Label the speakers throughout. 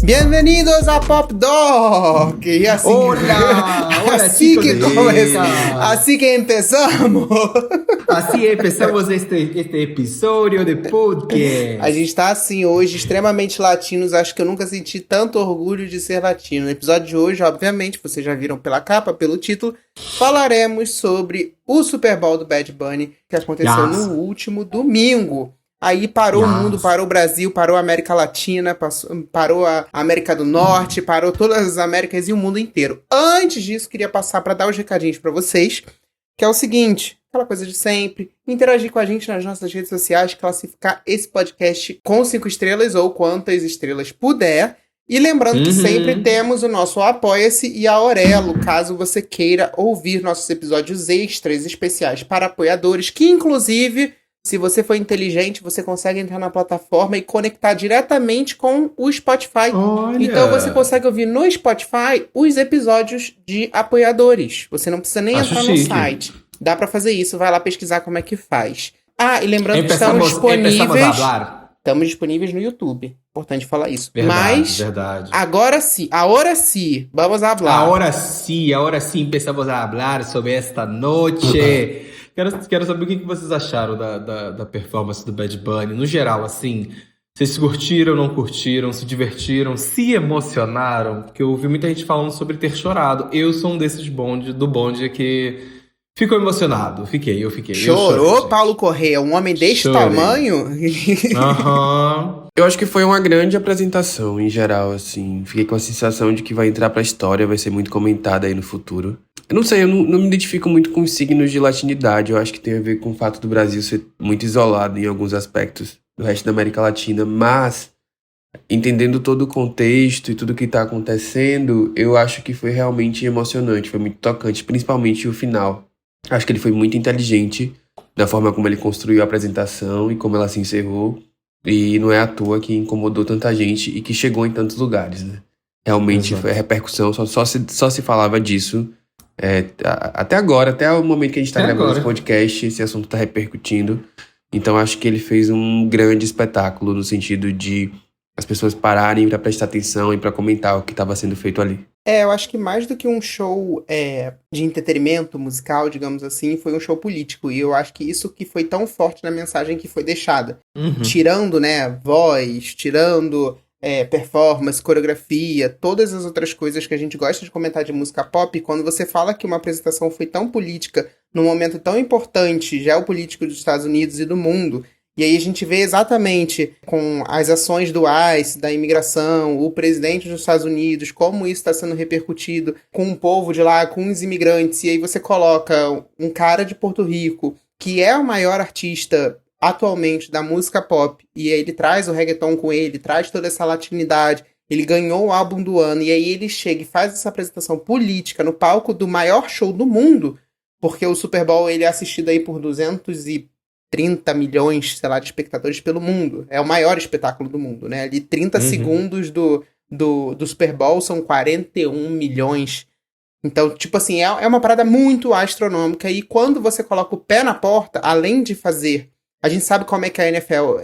Speaker 1: Bienvenidos a Pop Doc! E assim,
Speaker 2: Hola,
Speaker 1: assim
Speaker 2: chicos
Speaker 1: que
Speaker 2: de
Speaker 1: assim que empezamos.
Speaker 2: Assim empezamos este episódio de podcast.
Speaker 1: A gente tá assim hoje, extremamente latinos. Acho que eu nunca senti tanto orgulho de ser latino. No episódio de hoje, obviamente, vocês já viram pela capa, pelo título, falaremos sobre o Super Bowl do Bad Bunny, que aconteceu no último domingo. Aí parou o mundo, parou o Brasil, parou a América Latina, parou a América do Norte, parou todas as Américas e o mundo inteiro. Antes disso, queria passar para dar os recadinhos para vocês, que é o seguinte, aquela coisa de sempre, interagir com a gente nas nossas redes sociais, classificar esse podcast com 5 estrelas ou quantas estrelas puder. E lembrando que sempre temos o nosso Apoia-se e a Aurelo, caso você queira ouvir nossos episódios extras especiais para apoiadores, que inclusive... Se você for inteligente, você consegue entrar na plataforma e conectar diretamente com o Spotify.
Speaker 2: Olha.
Speaker 1: Então você consegue ouvir no Spotify os episódios de apoiadores. Você não precisa nem entrar no site. Dá pra fazer isso, vai lá pesquisar como é que faz. Ah, e lembrando que estamos disponíveis no YouTube. Importante falar isso.
Speaker 2: Verdade.
Speaker 1: Agora sim, vamos falar.
Speaker 2: Ahora sí, empezamos a hablar sobre esta noche. Quero saber o que vocês acharam da performance do Bad Bunny, no geral, assim. Vocês curtiram, não curtiram, se divertiram, se emocionaram? Porque eu ouvi muita gente falando sobre ter chorado. Eu sou um desses do bonde que ficou emocionado. Eu fiquei.
Speaker 1: Chorou, Paulo Correia? Um homem deste tamanho?
Speaker 3: Eu acho que foi uma grande apresentação, em geral, assim. Fiquei com a sensação de que vai entrar pra história, vai ser muito comentada aí no futuro. Eu não sei, eu não me identifico muito com os signos de latinidade. Eu acho que tem a ver com o fato do Brasil ser muito isolado em alguns aspectos do resto da América Latina. Mas, entendendo todo o contexto e tudo que tá acontecendo, eu acho que foi realmente emocionante, foi muito tocante, principalmente o final. Acho que ele foi muito inteligente na forma como ele construiu a apresentação e como ela se encerrou. E não é à toa que incomodou tanta gente e que chegou em tantos lugares, né? Realmente foi a repercussão, só se falava disso. Até agora, até o momento que a gente tá gravando esse podcast, esse assunto tá repercutindo. Então acho que ele fez um grande espetáculo no sentido de as pessoas pararem pra prestar atenção e pra comentar o que estava sendo feito ali.
Speaker 1: Eu acho que mais do que um show de entretenimento musical, digamos assim, foi um show político. E eu acho que isso que foi tão forte na mensagem que foi deixada. Tirando, né, voz, tirando performance, coreografia, todas as outras coisas que a gente gosta de comentar de música pop, quando você fala que uma apresentação foi tão política, num momento tão importante, geopolítico dos Estados Unidos e do mundo, e aí a gente vê exatamente com as ações do ICE, da imigração, o presidente dos Estados Unidos, como isso está sendo repercutido com o povo de lá, com os imigrantes, e aí você coloca um cara de Porto Rico, que é o maior artista atualmente da música pop, e aí ele traz o reggaeton com ele, traz toda essa latinidade, ele ganhou o álbum do ano, e aí ele chega e faz essa apresentação política no palco do maior show do mundo, porque o Super Bowl ele é assistido aí por 230 milhões, sei lá, de espectadores pelo mundo. É o maior espetáculo do mundo, né? Ali 30 segundos do Super Bowl são 41 milhões. Então, tipo assim, é uma parada muito astronômica, e quando você coloca o pé na porta, além de fazer... A gente sabe como é que a NFL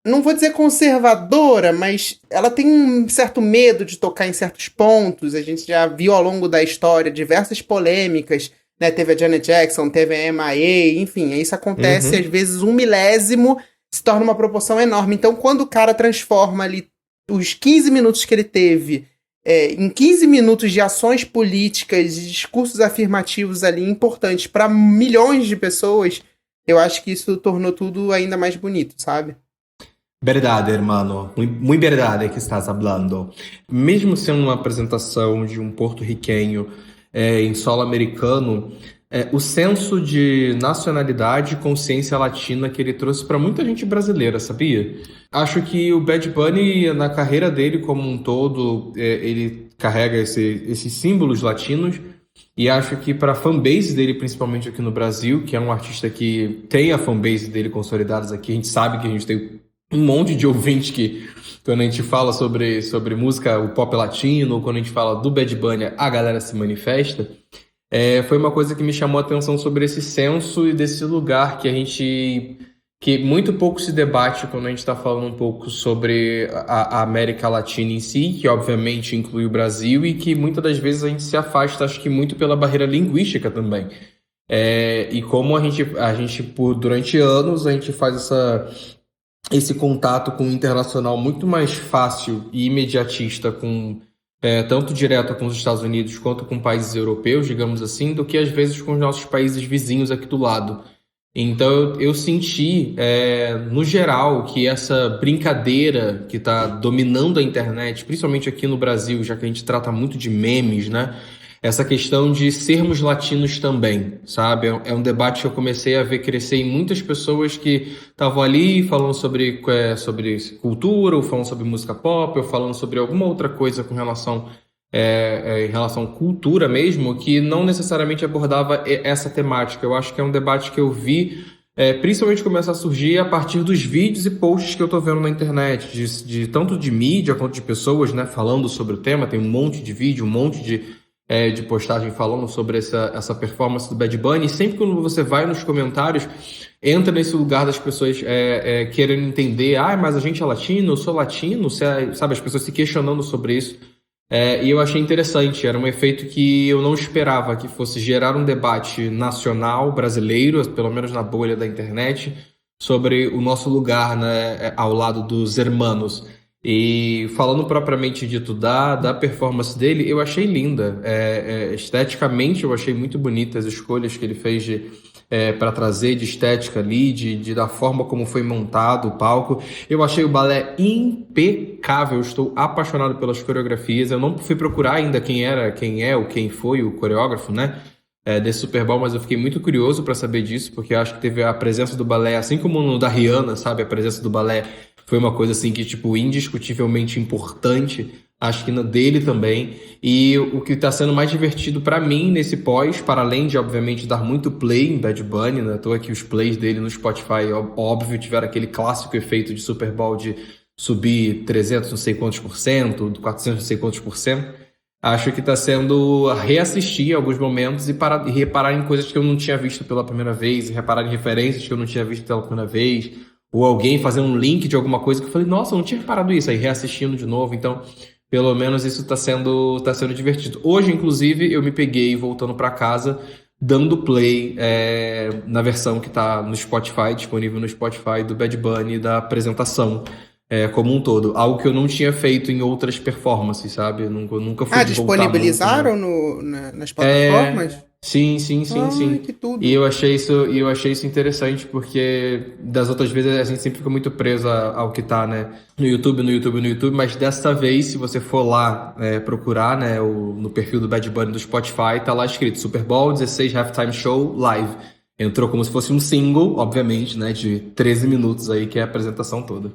Speaker 1: não vou dizer conservadora, mas ela tem um certo medo de tocar em certos pontos. A gente já viu ao longo da história diversas polêmicas, né? Teve a Janet Jackson, teve a MIA, enfim, isso acontece, às vezes 1/1000 se torna uma proporção enorme. Então, quando o cara transforma ali os 15 minutos que ele teve em 15 minutos de ações políticas e discursos afirmativos ali importantes para milhões de pessoas... Eu acho que isso tornou tudo ainda mais bonito, sabe?
Speaker 2: Verdade, hermano. Muito verdade que estás hablando. Mesmo sendo uma apresentação de um porto-riquenho em solo americano, o senso de nacionalidade e consciência latina que ele trouxe para muita gente brasileira, sabia? Acho que o Bad Bunny, na carreira dele como um todo, ele carrega esses símbolos latinos. E acho que para a fanbase dele, principalmente aqui no Brasil, que é um artista que tem a fanbase dele consolidados aqui, a gente sabe que a gente tem um monte de ouvintes que, quando a gente fala sobre música, o pop latino, ou quando a gente fala do Bad Bunny, a galera se manifesta. Foi uma coisa que me chamou a atenção sobre esse senso e desse lugar que a gente que muito pouco se debate quando a gente está falando um pouco sobre a América Latina em si, que obviamente inclui o Brasil, e que muitas das vezes a gente se afasta, acho que muito pela barreira linguística também. E como durante anos, a gente faz esse contato com o internacional muito mais fácil e imediatista, tanto direto com os Estados Unidos quanto com países europeus, digamos assim, do que às vezes com os nossos países vizinhos aqui do lado. Então eu senti, no geral, que essa brincadeira que está dominando a internet, principalmente aqui no Brasil, já que a gente trata muito de memes, né? Essa questão de sermos latinos também, sabe? É um debate que eu comecei a ver crescer em muitas pessoas que estavam ali falando sobre cultura, ou falando sobre música pop, ou falando sobre alguma outra coisa com relação em relação à cultura mesmo, que não necessariamente abordava essa temática. Eu acho que é um debate que eu vi principalmente começar a surgir a partir dos vídeos e posts que eu tô vendo na internet, tanto de mídia quanto de pessoas, né, falando sobre o tema. Tem um monte de vídeo, um monte de postagem falando sobre essa performance do Bad Bunny, e sempre quando você vai nos comentários, entra nesse lugar das pessoas querendo entender, mas a gente é latino, eu sou latino, sabe, as pessoas se questionando sobre isso. E eu achei interessante, era um efeito que eu não esperava que fosse gerar um debate nacional brasileiro, pelo menos na bolha da internet, sobre o nosso lugar, né, ao lado dos hermanos. E falando propriamente dito da performance dele, eu achei linda. Esteticamente, eu achei muito bonita as escolhas que ele fez para trazer de estética ali, da forma como foi montado o palco. Eu achei o balé impecável, eu estou apaixonado pelas coreografias. Eu não fui procurar ainda quem foi o coreógrafo, né, desse Super Bowl, mas eu fiquei muito curioso para saber disso, porque eu acho que teve a presença do balé, assim como no da Rihanna, sabe, a presença do balé foi uma coisa assim que, tipo, indiscutivelmente importante, acho que na dele também. E o que está sendo mais divertido para mim nesse pós, para além de, obviamente, dar muito play em Bad Bunny, né? Tô aqui os plays dele no Spotify, óbvio, tiveram aquele clássico efeito de Super Bowl de subir 300 não sei quantos por cento, 400 não sei quantos por cento. Acho que está sendo reassistir em alguns momentos e reparar em coisas que eu não tinha visto pela primeira vez, e reparar em referências que eu não tinha visto pela primeira vez, ou alguém fazer um link de alguma coisa que eu falei, nossa, eu não tinha reparado isso, aí reassistindo de novo. Então, pelo menos isso tá sendo divertido. Hoje, inclusive, eu me peguei voltando para casa, dando play na versão que tá no Spotify, disponível no Spotify do Bad Bunny, da apresentação como um todo. Algo que eu não tinha feito em outras performances, sabe? Eu nunca fui
Speaker 1: disponibilizaram
Speaker 2: muito, né?
Speaker 1: nas plataformas?
Speaker 2: Sim.
Speaker 1: Que tudo.
Speaker 2: E eu achei isso interessante, porque das outras vezes a gente sempre fica muito preso ao que tá, né, no YouTube, mas dessa vez, se você for lá procurar, né, no perfil do Bad Bunny do Spotify, tá lá escrito Super Bowl 16 Halftime Show Live. Entrou como se fosse um single, obviamente, né, de 13 minutos aí, que é a apresentação toda.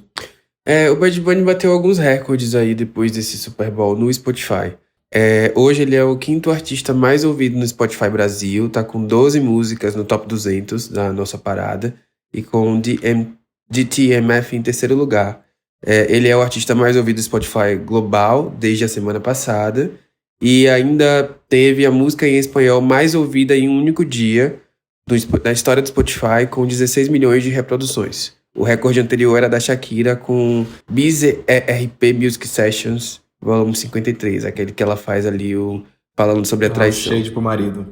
Speaker 3: O Bad Bunny bateu alguns recordes aí depois desse Super Bowl no Spotify. Hoje ele é o 5º artista mais ouvido no Spotify Brasil, tá com 12 músicas no top 200 da nossa parada, e com DTMF em 3º lugar. Ele é o artista mais ouvido do Spotify global desde a semana passada, e ainda teve a música em espanhol mais ouvida em um único dia da história do Spotify, com 16 milhões de reproduções. O recorde anterior era da Shakira com BZRP Music Sessions, volume 53, aquele que ela faz ali falando sobre a traição.
Speaker 2: Cheio pro marido.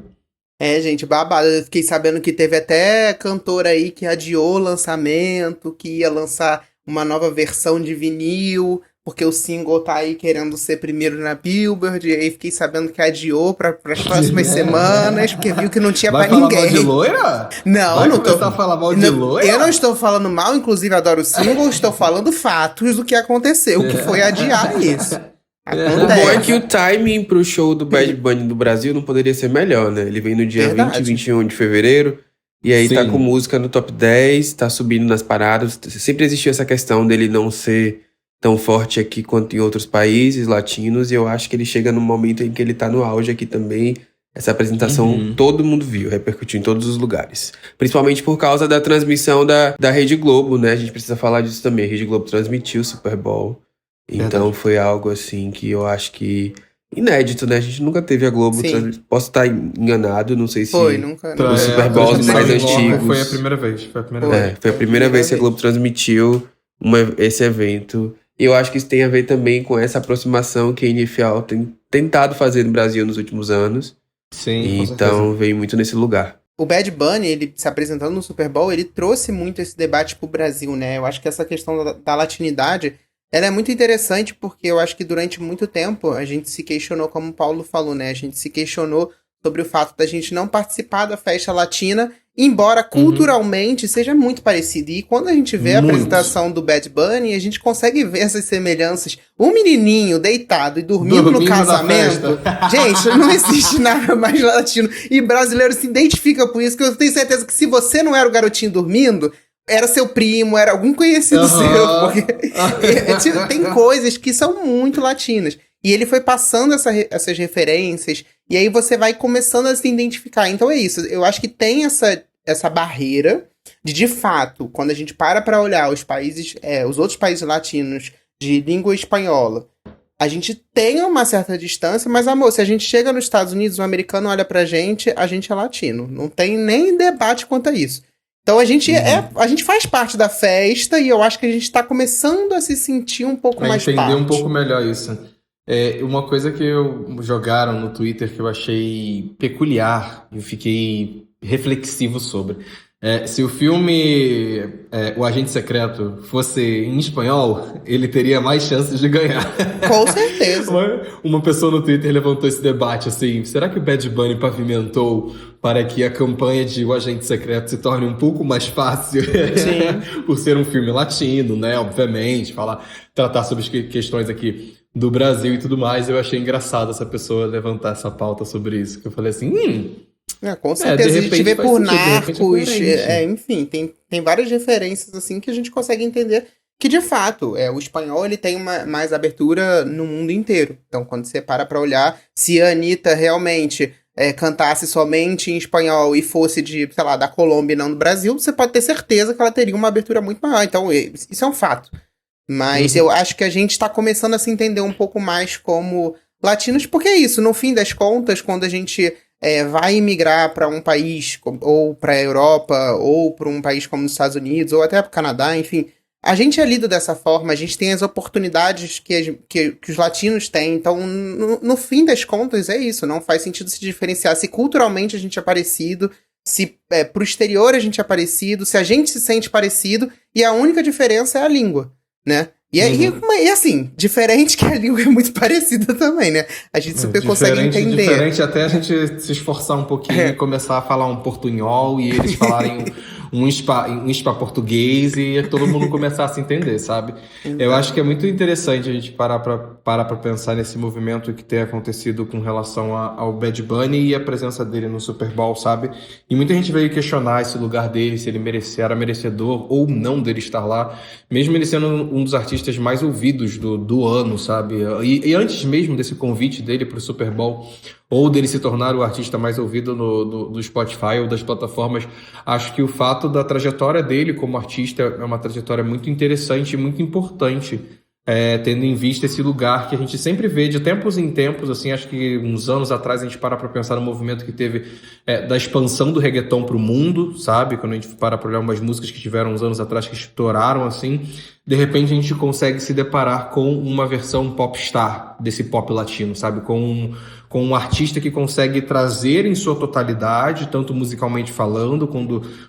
Speaker 1: Gente, babado. Eu fiquei sabendo que teve até cantora aí que adiou o lançamento, que ia lançar uma nova versão de vinil, porque o single tá aí querendo ser primeiro na Billboard, e aí fiquei sabendo que adiou para as próximas semanas, porque viu que não tinha pra ninguém.
Speaker 2: Vai falar mal de loira?
Speaker 1: Não tô...
Speaker 2: a falar mal de loira?
Speaker 1: Eu não estou falando mal, inclusive adoro o single, estou falando fatos do que aconteceu, que foi adiar isso. Acontece.
Speaker 3: O bom é que o timing pro show do Bad Bunny do Brasil não poderia ser melhor, né? Ele vem no dia 20 e 21 de fevereiro, e aí tá com música no top 10, tá subindo nas paradas. Sempre existiu essa questão dele não ser tão forte aqui quanto em outros países latinos, e eu acho que ele chega num momento em que ele tá no auge aqui também. Essa apresentação todo mundo viu, repercutiu em todos os lugares. Principalmente por causa da transmissão da Rede Globo, né? A gente precisa falar disso também. A Rede Globo transmitiu o Super Bowl. Então foi algo assim que eu acho que inédito, né? A gente nunca teve a Globo. Posso estar enganado, não sei se
Speaker 1: nunca.
Speaker 3: Os Super Bowls mais antigos.
Speaker 2: Foi a primeira vez. Foi
Speaker 3: a primeira vez que a Globo transmitiu esse evento. E eu acho que isso tem a ver também com essa aproximação que a NFL tem tentado fazer no Brasil nos últimos anos.
Speaker 2: Sim,
Speaker 3: então veio muito nesse lugar.
Speaker 1: O Bad Bunny, ele se apresentando no Super Bowl, ele trouxe muito esse debate pro Brasil, né? Eu acho que essa questão da latinidade, ela é muito interessante porque eu acho que durante muito tempo a gente se questionou, como o Paulo falou, né? A gente se questionou sobre o fato da gente não participar da festa latina, embora culturalmente seja muito parecido. E quando a gente vê a apresentação do Bad Bunny, a gente consegue ver essas semelhanças. Um menininho deitado e dormindo no casamento, gente, não existe nada mais latino. E brasileiro se identifica por isso, que eu tenho certeza que se você não era o garotinho dormindo, era seu primo, era algum conhecido seu. Porque tem coisas que são muito latinas. E ele foi passando essas referências, e aí você vai começando a se identificar. Então é isso, eu acho que tem essa barreira de fato, quando a gente para olhar os países, os outros países latinos de língua espanhola, a gente tem uma certa distância, mas amor, se a gente chega nos Estados Unidos, um americano olha pra gente, a gente é latino. Não tem nem debate quanto a isso. Então a gente a gente faz parte da festa, e eu acho que a gente tá começando a se sentir um pouco mais parte.
Speaker 2: Entender um pouco melhor isso. Uma coisa que jogaram no Twitter que eu achei peculiar e fiquei reflexivo sobre. Se o filme O Agente Secreto fosse em espanhol, ele teria mais chances de ganhar.
Speaker 1: Com certeza.
Speaker 2: Uma pessoa no Twitter levantou esse debate assim: será que o Bad Bunny pavimentou para que a campanha de O Agente Secreto se torne um pouco mais fácil? Sim. Por ser um filme latino, né? Obviamente, tratar sobre as questões aqui do Brasil e tudo mais. Eu achei engraçado essa pessoa levantar essa pauta sobre isso, que eu falei assim,
Speaker 1: com certeza, a gente vê por Narcos, enfim, tem várias referências assim que a gente consegue entender que, de fato, o espanhol ele tem mais abertura no mundo inteiro. Então, quando você para olhar, se a Anitta realmente cantasse somente em espanhol e fosse sei lá, da Colômbia e não do Brasil, você pode ter certeza que ela teria uma abertura muito maior. Então, isso é um fato. Mas eu acho que a gente está começando a se entender um pouco mais como latinos, porque é isso, no fim das contas, quando a gente vai imigrar para um país, ou para a Europa, ou para um país como os Estados Unidos, ou até para o Canadá, enfim, a gente é lido dessa forma, a gente tem as oportunidades que os latinos têm, então no fim das contas é isso, não faz sentido se diferenciar se culturalmente a gente é parecido, se pro exterior a gente é parecido, se a gente se sente parecido, e a única diferença é a língua, né? E assim, diferente que a língua é muito parecida também, né? A gente super consegue entender.
Speaker 2: Diferente até a gente se esforçar um pouquinho e começar a falar um portunhol e eles falarem um spa português e todo mundo começar a se entender, sabe? Eu acho que é muito interessante a gente parar pra pensar nesse movimento que tem acontecido com relação ao Bad Bunny e a presença dele no Super Bowl, sabe? E muita gente veio questionar esse lugar dele, se ele era merecedor ou não dele estar lá, mesmo ele sendo um dos artistas mais ouvidos do ano, sabe? E antes mesmo desse convite dele pro Super Bowl, ou dele se tornar o artista mais ouvido do Spotify ou das plataformas, acho que o fato da trajetória dele como artista é uma trajetória muito interessante e muito importante, tendo em vista esse lugar que a gente sempre vê de tempos em tempos, assim, acho que uns anos atrás a gente para pensar no movimento que teve da expansão do reggaeton pro mundo, sabe? Quando a gente para olhar umas músicas que tiveram uns anos atrás que estouraram, assim, de repente a gente consegue se deparar com uma versão popstar desse pop latino, sabe? Com um artista que consegue trazer em sua totalidade, tanto musicalmente falando,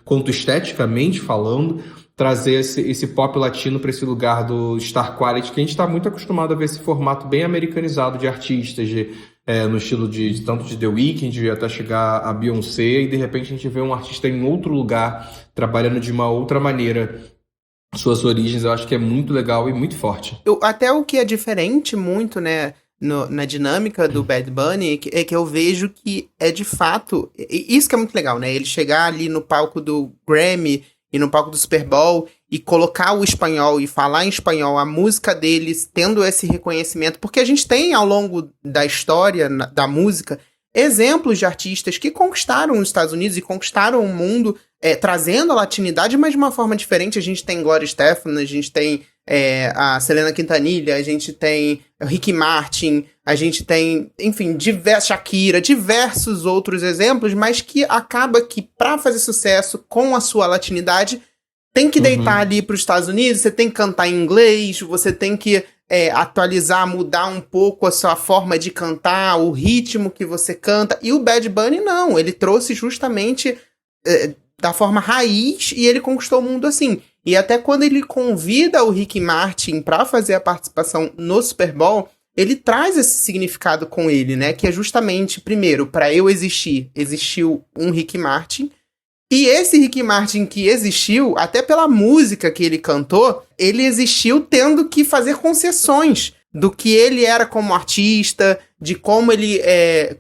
Speaker 2: quanto esteticamente falando, trazer esse pop latino para esse lugar do Star Quality, que a gente está muito acostumado a ver esse formato bem americanizado de artistas, no estilo tanto de The Weeknd até chegar a Beyoncé, e de repente a gente vê um artista em outro lugar, trabalhando de uma outra maneira suas origens. Eu acho que é muito legal e muito forte.
Speaker 1: Até o que é diferente muito, né, na dinâmica do Bad Bunny, é que eu vejo que é de fato, isso que é muito legal, né, ele chegar ali no palco do Grammy e no palco do Super Bowl e colocar o espanhol e falar em espanhol, a música deles tendo esse reconhecimento, porque a gente tem ao longo da história da música exemplos de artistas que conquistaram os Estados Unidos e conquistaram o mundo, trazendo a latinidade, mas de uma forma diferente. A gente tem Gloria Estefan, a gente tem a Selena Quintanilha, a gente tem o Ricky Martin, a gente tem, enfim, Shakira, diversos outros exemplos, mas que acaba que, pra fazer sucesso com a sua latinidade, tem que deitar ali pros Estados Unidos, você tem que cantar em inglês, você tem que atualizar, mudar um pouco a sua forma de cantar, o ritmo que você canta. E o Bad Bunny, não, ele trouxe justamente da forma raiz e ele conquistou o mundo assim. E até quando ele convida o Ricky Martin pra fazer a participação no Super Bowl, ele traz esse significado com ele, né? Que é justamente, primeiro, pra eu existir, existiu um Ricky Martin. E esse Ricky Martin que existiu, até pela música que ele cantou, ele existiu tendo que fazer concessões do que ele era como artista, de como ele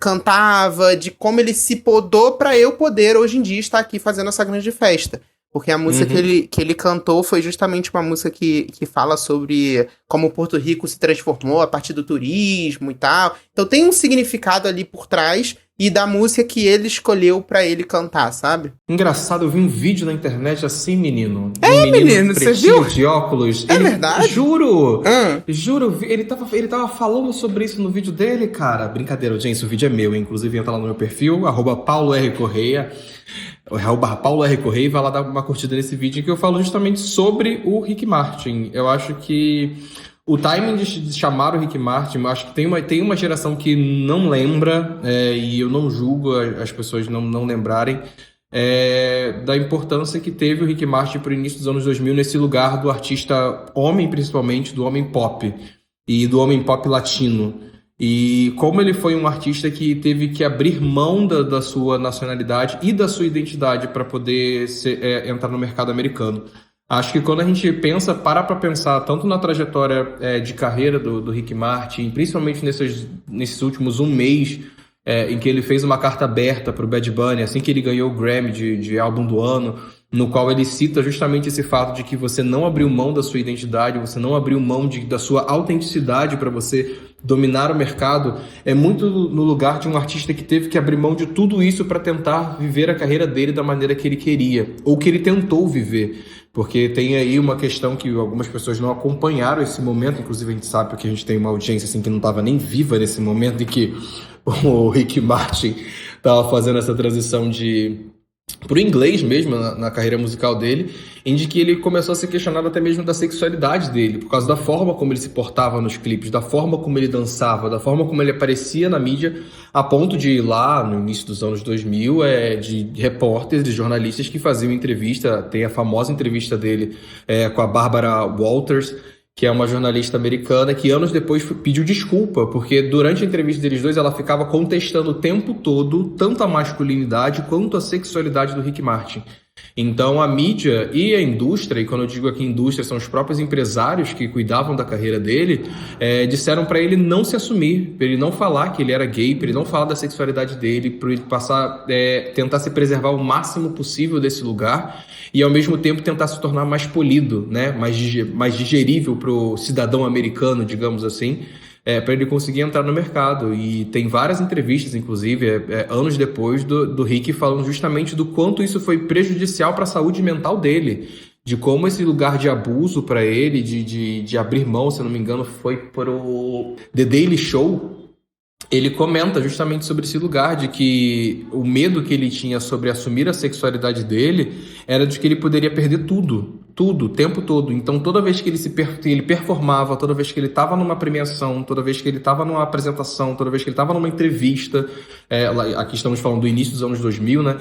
Speaker 1: cantava, de como ele se podou pra eu poder, hoje em dia, estar aqui fazendo essa grande festa. Porque a música que ele cantou foi justamente uma música que fala sobre como Porto Rico se transformou a partir do turismo e tal. Então tem um significado ali por trás e da música que ele escolheu pra ele cantar, sabe?
Speaker 2: Engraçado, eu vi um vídeo na internet assim, menino.
Speaker 1: Menino, você viu?
Speaker 2: De óculos.
Speaker 1: É verdade?
Speaker 2: Juro! Juro, ele tava falando sobre isso no vídeo dele, cara. Brincadeira, gente, o vídeo é meu, inclusive entra lá no meu perfil, @PauloRCorreia. Paulo R. Correia, vai lá dar uma curtida nesse vídeo que eu falo justamente sobre o Ricky Martin. Eu acho que o timing de chamar o Ricky Martin, eu acho que tem uma geração que não lembra, e eu não julgo as pessoas não lembrarem, da importância que teve o Ricky Martin para o início dos anos 2000 nesse lugar do artista homem, principalmente, do homem pop e do homem pop latino. E como ele foi um artista que teve que abrir mão da sua nacionalidade e da sua identidade para poder entrar no mercado americano. Acho que quando a gente para pensar tanto na trajetória de carreira do Ricky Martin, principalmente nesses últimos um mês, em que ele fez uma carta aberta para o Bad Bunny, assim que ele ganhou o Grammy de álbum do ano, no qual ele cita justamente esse fato de que você não abriu mão da sua identidade, você não abriu mão da sua autenticidade para você dominar o mercado, é muito no lugar de um artista que teve que abrir mão de tudo isso para tentar viver a carreira dele da maneira que ele queria, ou que ele tentou viver. Porque tem aí uma questão que algumas pessoas não acompanharam esse momento, inclusive a gente sabe porque a gente tem uma audiência assim, que não estava nem viva nesse momento em que o Ricky Martin estava fazendo essa transição pro inglês mesmo, na carreira musical dele, em que ele começou a ser questionado até mesmo da sexualidade dele, por causa da forma como ele se portava nos clipes, da forma como ele dançava, da forma como ele aparecia na mídia, a ponto de ir lá, no início dos anos 2000, de repórteres, de jornalistas que faziam entrevista. Tem a famosa entrevista dele com a Barbara Walters, que é uma jornalista americana, que anos depois pediu desculpa, porque durante a entrevista deles dois, ela ficava contestando o tempo todo tanto a masculinidade quanto a sexualidade do Ricky Martin. Então a mídia e a indústria, e quando eu digo aqui indústria, são os próprios empresários que cuidavam da carreira dele, disseram para ele não se assumir, para ele não falar que ele era gay, para ele não falar da sexualidade dele, para ele tentar se preservar o máximo possível desse lugar e ao mesmo tempo tentar se tornar mais polido, né? mais digerível para o cidadão americano, digamos assim, para ele conseguir entrar no mercado. E tem várias entrevistas, inclusive, anos depois, do Rick falando justamente do quanto isso foi prejudicial para a saúde mental dele, de como esse lugar de abuso para ele, de abrir mão, se eu não me engano, foi para o The Daily Show. Ele comenta justamente sobre esse lugar, de que o medo que ele tinha sobre assumir a sexualidade dele era de que ele poderia perder tudo, o tempo todo. Então toda vez que ele performava, toda vez que ele estava numa premiação, toda vez que ele estava numa apresentação, toda vez que ele estava numa entrevista, aqui estamos falando do início dos anos 2000, né?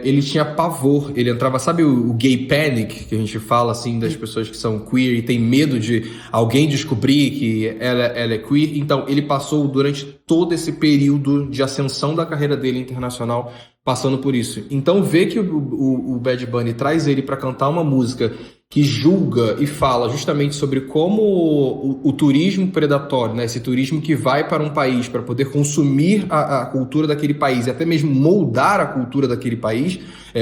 Speaker 2: Ele tinha pavor, ele entrava, sabe o gay panic, que a gente fala assim das pessoas que são queer e tem medo de alguém descobrir que ela é queer. Então ele passou durante todo esse período de ascensão da carreira dele internacional passando por isso. Então ver que o Bad Bunny traz ele para cantar uma música que julga e fala justamente sobre como o turismo predatório, né, esse turismo que vai para um país para poder consumir a cultura daquele país e até mesmo moldar a cultura daquele país,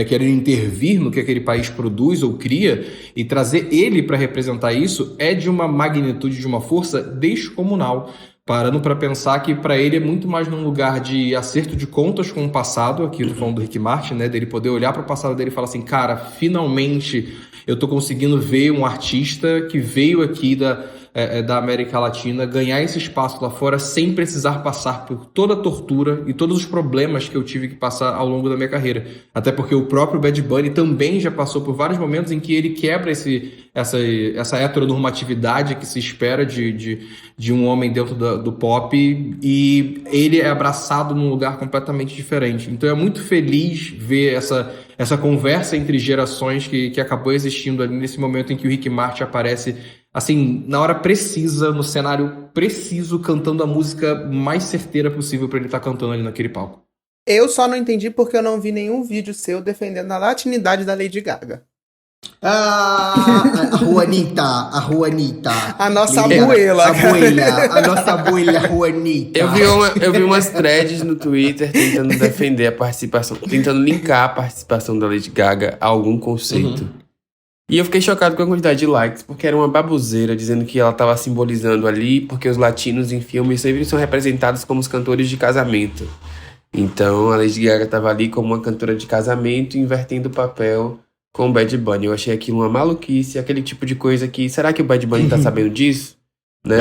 Speaker 2: querendo intervir no que aquele país produz ou cria, e trazer ele para representar isso é de uma magnitude, de uma força descomunal. Parando para pensar que para ele é muito mais num lugar de acerto de contas com o passado, aqui eu tô falando do Ricky Martin, né, dele poder olhar para o passado dele e falar assim, cara, finalmente eu tô conseguindo ver um artista que veio aqui da América Latina ganhar esse espaço lá fora sem precisar passar por toda a tortura e todos os problemas que eu tive que passar ao longo da minha carreira. Até porque o próprio Bad Bunny também já passou por vários momentos em que ele quebra essa heteronormatividade que se espera de um homem dentro do pop, e ele é abraçado num lugar completamente diferente. Então é muito feliz ver essa conversa entre gerações que acabou existindo ali nesse momento em que o Rick Martin aparece assim, na hora precisa, no cenário preciso, cantando a música mais certeira possível pra ele estar cantando ali naquele palco.
Speaker 1: Eu só não entendi porque eu não vi nenhum vídeo seu defendendo a latinidade da Lady Gaga.
Speaker 2: A Juanita.
Speaker 1: A nossa abuela,
Speaker 2: a nossa abuela Juanita.
Speaker 3: Eu vi umas threads no Twitter tentando defender a participação, tentando linkar a participação da Lady Gaga a algum conceito. E eu fiquei chocado com a quantidade de likes, porque era uma baboseira dizendo que ela estava simbolizando ali, porque os latinos em filmes sempre são representados como os cantores de casamento. Então a Lady Gaga estava ali como uma cantora de casamento, invertendo o papel com o Bad Bunny. Eu achei aquilo uma maluquice, aquele tipo de coisa que... Será que o Bad Bunny tá sabendo disso? Né?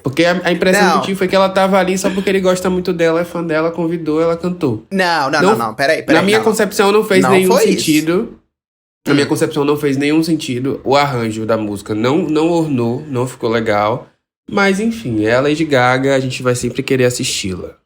Speaker 3: Porque a impressão que eu tive foi que ela tava ali só porque ele gosta muito dela, é fã dela, convidou, ela cantou.
Speaker 1: Não, peraí.
Speaker 3: Na minha concepção não fez nenhum sentido.
Speaker 1: Isso.
Speaker 3: Na minha concepção não fez nenhum sentido. O arranjo da música não ornou, não ficou legal. Mas enfim, é a Lady Gaga, a gente vai sempre querer assisti-la.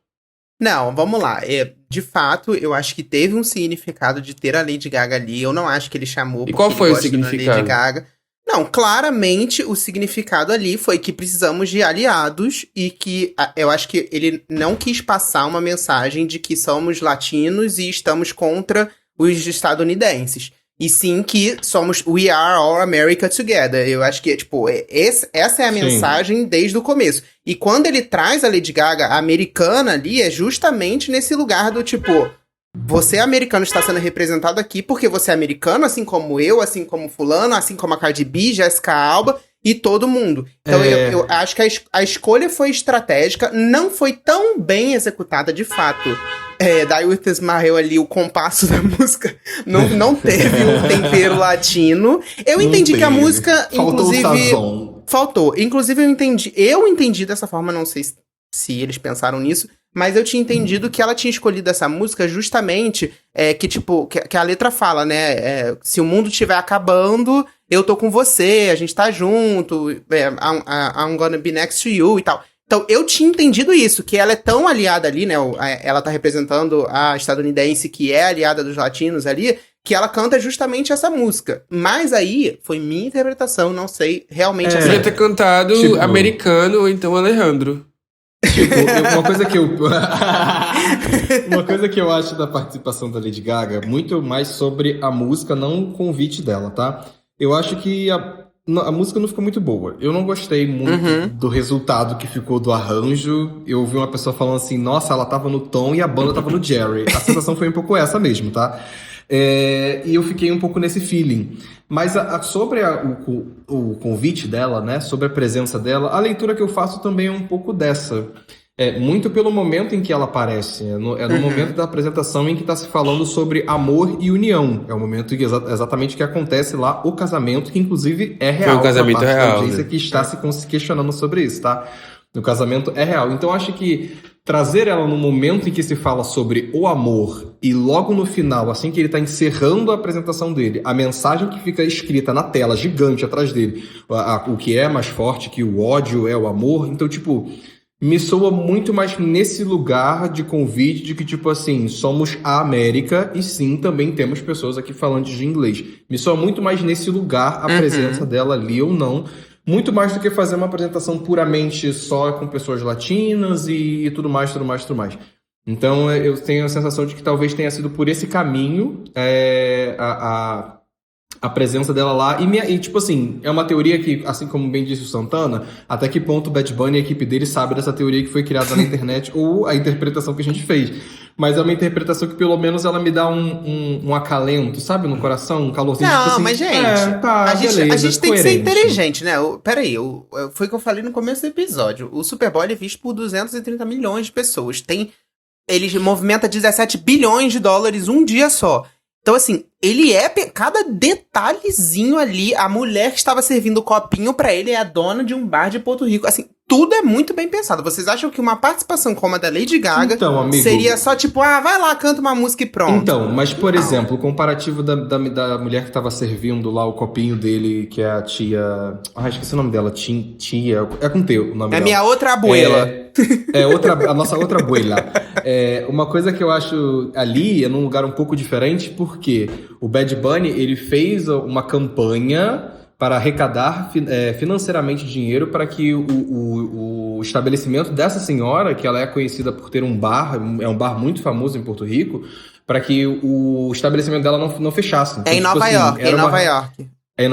Speaker 1: Não, vamos lá. De fato, eu acho que teve um significado de ter a Lady Gaga ali. Eu não acho que ele chamou...
Speaker 3: E qual foi o significado?
Speaker 1: Lady Gaga. Não, claramente o significado ali foi que precisamos de aliados e que eu acho que ele não quis passar uma mensagem de que somos latinos e estamos contra os estadunidenses. E sim que somos We Are All America Together. Eu acho que, tipo, essa é a mensagem desde o começo. E quando ele traz a Lady Gaga americana ali, é justamente nesse lugar do tipo... Você americano está sendo representado aqui porque você é americano, assim como eu, assim como fulano, assim como a Cardi B, Jessica Alba e todo mundo. Então eu acho que a escolha foi estratégica, não foi tão bem executada de fato. Die With a Smile ali, o compasso da música não teve um tempero latino. Eu entendi que a música, inclusive... Faltou. Inclusive eu entendi dessa forma, não sei se eles pensaram nisso, mas eu tinha entendido que ela tinha escolhido essa música justamente que a letra fala, né? Se o mundo estiver acabando, eu tô com você, a gente tá junto, I'm gonna be next to you e tal. Então, eu tinha entendido isso, que ela é tão aliada ali, né? Ela tá representando a estadunidense que é aliada dos latinos ali, que ela canta justamente essa música. Mas aí, foi minha interpretação, não sei realmente...
Speaker 3: Podia ter cantado americano ou então Alejandro.
Speaker 2: Uma coisa que eu acho da participação da Lady Gaga, muito mais sobre a música, não o convite dela, tá? Eu acho que a música não ficou muito boa. Eu não gostei muito do resultado que ficou do arranjo. Eu ouvi uma pessoa falando assim, nossa, ela tava no Tom e a banda tava no Jerry. A sensação foi um pouco essa mesmo, tá? E eu fiquei um pouco nesse feeling. Mas sobre o convite dela, né? Sobre a presença dela, a leitura que eu faço também é um pouco dessa. Muito pelo momento em que ela aparece. No momento da apresentação em que está se falando sobre amor e união. É o momento exatamente que acontece lá o casamento, que inclusive é real.
Speaker 3: Foi um casamento real.
Speaker 2: Da audiência que está se questionando sobre isso, tá? O casamento é real. Então acho que trazer ela no momento em que se fala sobre o amor e logo no final, assim que ele está encerrando a apresentação dele, a mensagem que fica escrita na tela, gigante atrás dele, o que é mais forte que o ódio é o amor. Então, tipo... me soa muito mais nesse lugar de convite de que, tipo assim, somos a América e sim, também temos pessoas aqui falando de inglês. Me soa muito mais nesse lugar a presença dela ali ou não. Muito mais do que fazer uma apresentação puramente só com pessoas latinas e tudo mais. Então, eu tenho a sensação de que talvez tenha sido por esse caminho a presença dela lá, e tipo assim, é uma teoria que, assim como bem disse o Santana, até que ponto o Bad Bunny e a equipe dele sabe dessa teoria que foi criada na internet ou a interpretação que a gente fez. Mas é uma interpretação que pelo menos ela me dá um acalento, sabe, no coração, um calorzinho.
Speaker 1: Não,
Speaker 2: tipo assim,
Speaker 1: mas gente, a gente tem que ser inteligente, né? Peraí, foi o que eu falei no começo do episódio. O Super Bowl é visto por 230 milhões de pessoas. Ele movimenta 17 bilhões de dólares um dia só. Então, assim, ele cada detalhezinho ali, a mulher que estava servindo o copinho pra ele é a dona de um bar de Porto Rico. Assim, tudo é muito bem pensado. Vocês acham que uma participação como a da Lady Gaga
Speaker 2: Então, amigo,
Speaker 1: seria só tipo, vai lá, canta uma música e pronto?
Speaker 2: Então, mas por exemplo, o comparativo da mulher que estava servindo lá o copinho dele, que é a tia... esqueci o nome dela. Tia... É com T o nome dela.
Speaker 1: É minha outra abuela.
Speaker 2: A nossa outra abuela. Uma coisa que eu acho ali é num lugar um pouco diferente, porque o Bad Bunny, ele fez uma campanha para arrecadar financeiramente dinheiro para que o estabelecimento dessa senhora, que ela é conhecida por ter um bar, é um bar muito famoso em Porto Rico, para que o estabelecimento dela não fechasse. Então,
Speaker 1: em Nova York,
Speaker 2: É em Nova York?
Speaker 1: É em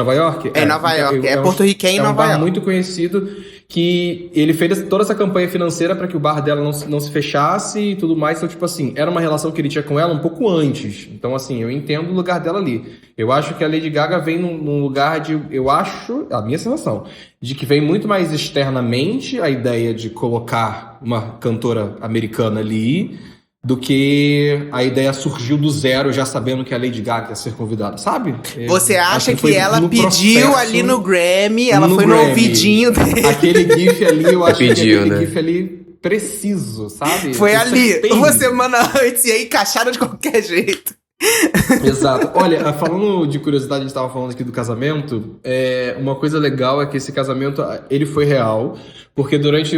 Speaker 1: Nova York. É porto-riquenho em Nova York.
Speaker 2: É um bar muito conhecido que ele fez toda essa campanha financeira para que o bar dela não se fechasse e tudo mais. Então, tipo assim, era uma relação que ele tinha com ela um pouco antes. Então, assim, eu entendo o lugar dela ali. Eu acho que a Lady Gaga vem num lugar de... Eu acho, a minha sensação, de que vem muito mais externamente a ideia de colocar uma cantora americana ali do que a ideia surgiu do zero, já sabendo que a Lady Gaga ia ser convidada, sabe?
Speaker 1: Você acha que ela pediu ali no Grammy, ela foi no ouvidinho dele?
Speaker 2: Aquele gif ali, eu acho que aquele
Speaker 3: né?
Speaker 2: gif ali preciso, sabe?
Speaker 1: Foi ali, uma semana antes, e aí encaixaram de qualquer jeito.
Speaker 2: Exato. Olha, falando de curiosidade, a gente tava falando aqui do casamento, uma coisa legal é que esse casamento, ele foi real, porque durante,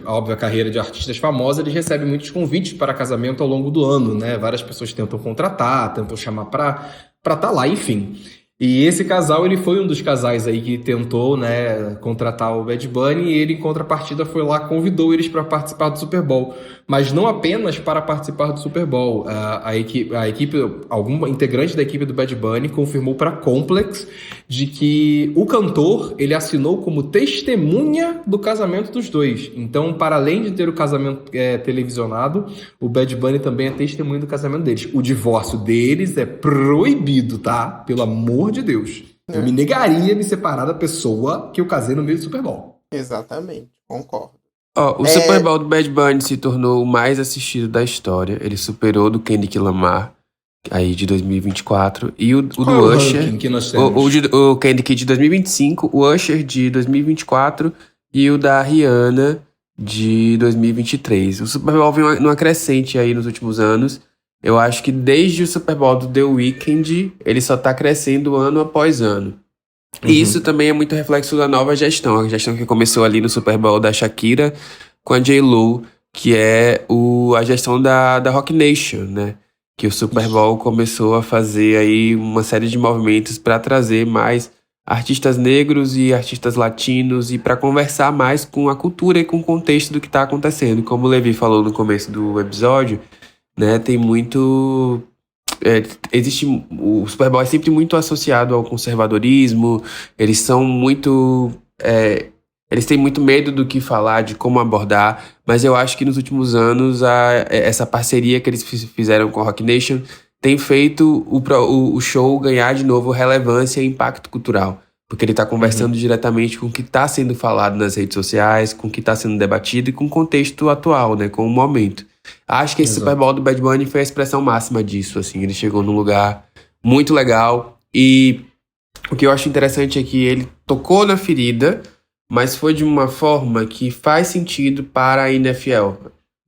Speaker 2: óbvio, a carreira de artistas famosos, eles recebem muitos convites para casamento ao longo do ano, né? Várias pessoas tentam contratar, tentam chamar pra tá lá, enfim. E esse casal, ele foi um dos casais aí que tentou, né, contratar o Bad Bunny, e ele, em contrapartida, foi lá, convidou eles para participar do Super Bowl. Mas não apenas para participar do Super Bowl. A equipe, algum integrante da equipe do Bad Bunny confirmou para Complex de que o cantor, ele assinou como testemunha do casamento dos dois. Então, para além de ter o casamento televisionado, o Bad Bunny também é testemunha do casamento deles. O divórcio deles é proibido, tá? Pelo amor de Deus. Eu me negaria a me separar da pessoa que eu casei no meio do Super Bowl.
Speaker 1: Exatamente, concordo.
Speaker 3: O Super Bowl do Bad Bunny se tornou o mais assistido da história. Ele superou do Kendrick Lamar, aí de 2024, e o do Usher.
Speaker 2: Que nós temos?
Speaker 3: O Kendrick de 2025, o Usher de 2024 e o da Rihanna de 2023. O Super Bowl vem numa crescente aí nos últimos anos. Eu acho que desde o Super Bowl do The Weeknd, ele só tá crescendo ano após ano. E isso também é muito reflexo da nova gestão. A gestão que começou ali no Super Bowl da Shakira com a J.Lo, que é a gestão da Roc Nation, né? Que o Super Bowl começou a fazer aí uma série de movimentos para trazer mais artistas negros e artistas latinos e para conversar mais com a cultura e com o contexto do que está acontecendo. Como o Levi falou no começo do episódio, né? Tem muito... o Super Bowl é sempre muito associado ao conservadorismo, eles são muito... eles têm muito medo do que falar, de como abordar, mas eu acho que nos últimos anos essa parceria que eles fizeram com a Roc Nation tem feito o show ganhar de novo relevância e impacto cultural, porque ele está conversando diretamente com o que está sendo falado nas redes sociais, com o que está sendo debatido e com o contexto atual, né, com o momento. Acho que esse Super Bowl do Bad Bunny foi a expressão máxima disso, assim. Ele chegou num lugar muito legal e o que eu acho interessante é que ele tocou na ferida, mas foi de uma forma que faz sentido para a NFL,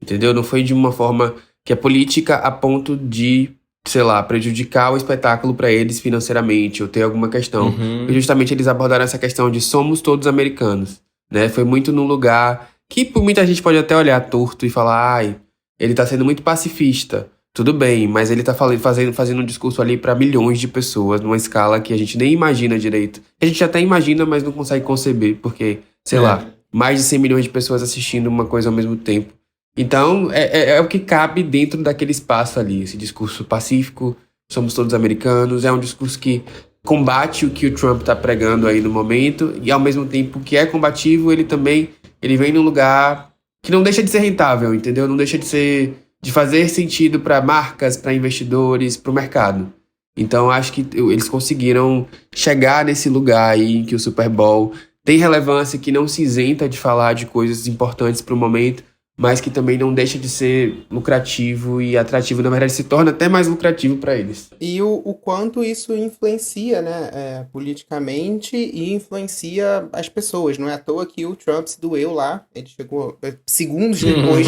Speaker 3: entendeu? Não foi de uma forma que é política a ponto de, sei lá, prejudicar o espetáculo para eles financeiramente ou ter alguma questão. E justamente eles abordaram essa questão de somos todos americanos, né? Foi muito num lugar que por muita gente pode até olhar torto e falar, ele tá sendo muito pacifista. Tudo bem, mas ele tá fazendo um discurso ali para milhões de pessoas, numa escala que a gente nem imagina direito. A gente até imagina, mas não consegue conceber, porque, sei lá, mais de 100 milhões de pessoas assistindo uma coisa ao mesmo tempo. Então, é o que cabe dentro daquele espaço ali, esse discurso pacífico, somos todos americanos, é um discurso que combate o que o Trump tá pregando aí no momento, e ao mesmo tempo que é combativo, ele vem num lugar que não deixa de ser rentável, entendeu? Não deixa de fazer sentido para marcas, para investidores, para o mercado. Então, acho que eles conseguiram chegar nesse lugar aí em que o Super Bowl tem relevância, que não se isenta de falar de coisas importantes para o momento, mas que também não deixa de ser lucrativo e atrativo. Na verdade, se torna até mais lucrativo para eles.
Speaker 1: E o quanto isso influencia, né, politicamente e influencia as pessoas. Não é à toa que o Trump se doeu lá. Ele chegou segundos depois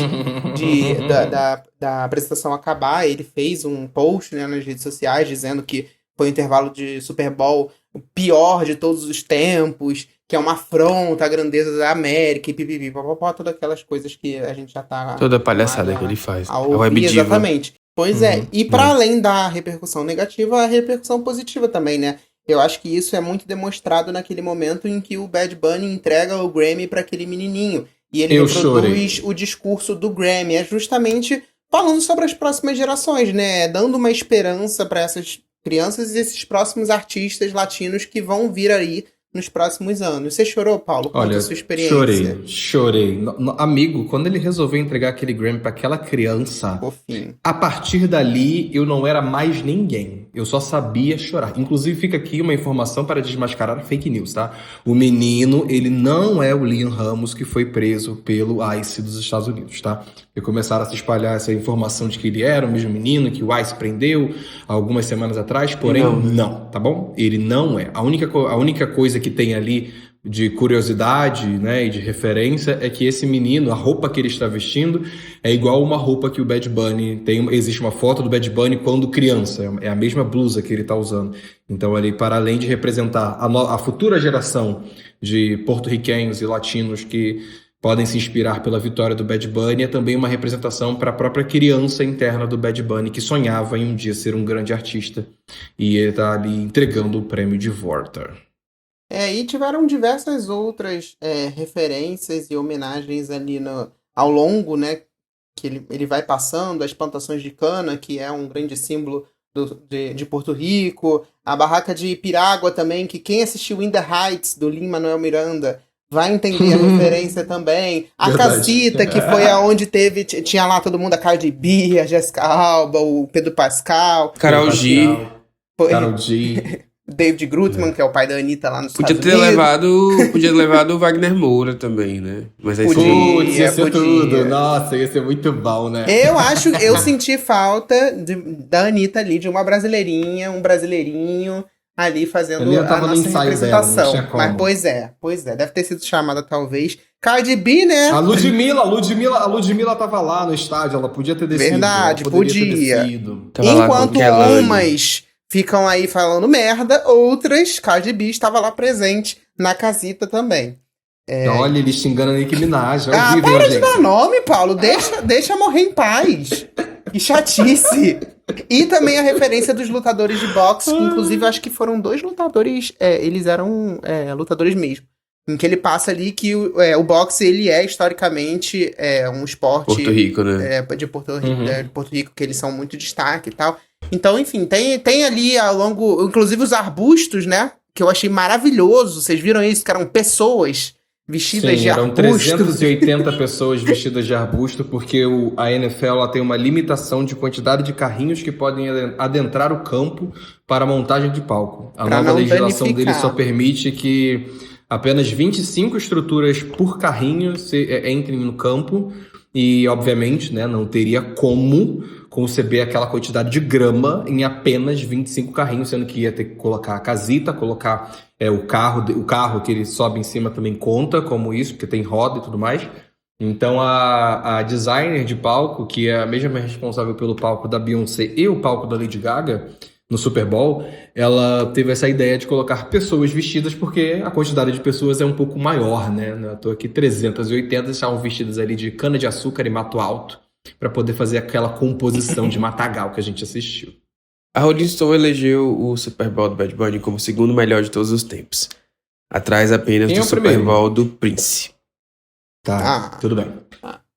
Speaker 1: da apresentação acabar. Ele fez um post, né, nas redes sociais dizendo que foi um intervalo de Super Bowl o pior de todos os tempos, que é uma afronta à grandeza da América, e pipipi, papapá, todas aquelas coisas que a gente já tá...
Speaker 3: Toda a palhaçada que ele faz.
Speaker 1: É o web diva. Exatamente. Pois é, e para além da repercussão negativa, a repercussão positiva também, né? Eu acho que isso é muito demonstrado naquele momento em que o Bad Bunny entrega o Grammy para aquele menininho. E ele reproduz o discurso do Grammy. É justamente falando sobre as próximas gerações, né? Dando uma esperança para essas crianças e esses próximos artistas latinos que vão vir aí nos próximos anos. Você chorou, Paulo? Conta a sua experiência.
Speaker 2: Chorei. Amigo, quando ele resolveu entregar aquele Grammy pra aquela criança, a partir dali eu não era mais ninguém. Eu só sabia chorar. Inclusive, fica aqui uma informação para desmascarar fake news, tá? O menino, ele não é o Liam Ramos que foi preso pelo ICE dos Estados Unidos, tá? E começaram a se espalhar essa informação de que ele era o mesmo menino que o ICE prendeu algumas semanas atrás, porém não, tá bom? Ele não é. A única coisa que tem ali de curiosidade, né, e de referência é que esse menino, a roupa que ele está vestindo é igual uma roupa que o Bad Bunny tem. Existe uma foto do Bad Bunny quando criança, é a mesma blusa que ele está usando. Então, ali, para além de representar a futura geração de porto-riquenhos e latinos que podem se inspirar pela vitória do Bad Bunny, é também uma representação para a própria criança interna do Bad Bunny, que sonhava em um dia ser um grande artista, e ele está ali entregando o prêmio de Volta.
Speaker 1: E tiveram diversas outras referências e homenagens ali ao longo, né, que ele vai passando, as plantações de cana, que é um grande símbolo de Porto Rico, a barraca de Pirágua também, que quem assistiu In the Heights, do Lin-Manuel Miranda, vai entender a referência também. A Casita, que foi aonde tinha lá todo mundo, a Cardi B, a Jessica Alba, o Pedro Pascal.
Speaker 3: Karol G.
Speaker 1: David Grutman, que é o pai da Anitta lá nos Estados Unidos.
Speaker 3: Podia ter levado o Wagner Moura também, né? Mas aí
Speaker 2: ia ser tudo. Nossa, ia ser muito bom, né?
Speaker 1: Eu senti falta da Anitta ali, de uma brasileirinha, um brasileirinho ali fazendo a nossa representação. Dela, mas pois é, deve ter sido chamada talvez. Cardi B, né?
Speaker 2: A Ludmilla tava lá no estádio, ela podia ter descido.
Speaker 1: Verdade, podia. Enquanto umas ficam aí falando merda, outras, Cardi B estava lá presente na casita também.
Speaker 2: Olha, ele xingando a Nicki Minaj.
Speaker 1: Para de dar nome, Paulo. Deixa morrer em paz. Que chatice. E também a referência dos lutadores de boxe. Inclusive, eu acho que foram 2 lutadores. Eles eram lutadores mesmo. Em que ele passa ali que o boxe, ele é historicamente um esporte...
Speaker 3: Porto Rico, né?
Speaker 1: De Porto Rico, que eles são muito destaque e tal. Então, enfim, tem ali ao longo... Inclusive os arbustos, né? Que eu achei maravilhoso. Vocês viram isso? Que eram pessoas vestidas de arbusto.
Speaker 2: Eram 380 pessoas vestidas de arbusto, porque a NFL ela tem uma limitação de quantidade de carrinhos que podem adentrar o campo para montagem de palco. A nova legislação dele só permite que apenas 25 estruturas por carrinho entrem no campo e, obviamente, né, não teria como conceber aquela quantidade de grama em apenas 25 carrinhos, sendo que ia ter que colocar a casita, colocar o carro que ele sobe em cima também conta como isso, porque tem roda e tudo mais. Então a designer de palco, que é a mesma responsável pelo palco da Beyoncé e o palco da Lady Gaga no Super Bowl, ela teve essa ideia de colocar pessoas vestidas, porque a quantidade de pessoas é um pouco maior, né? Eu tô aqui 380 estavam vestidas ali de cana-de-açúcar e mato alto, para poder fazer aquela composição de matagal que a gente assistiu.
Speaker 3: A Rolling Stone elegeu o Super Bowl do Bad Bunny como o segundo melhor de todos os tempos, atrás apenas do Super Bowl do Prince.
Speaker 2: Tudo bem.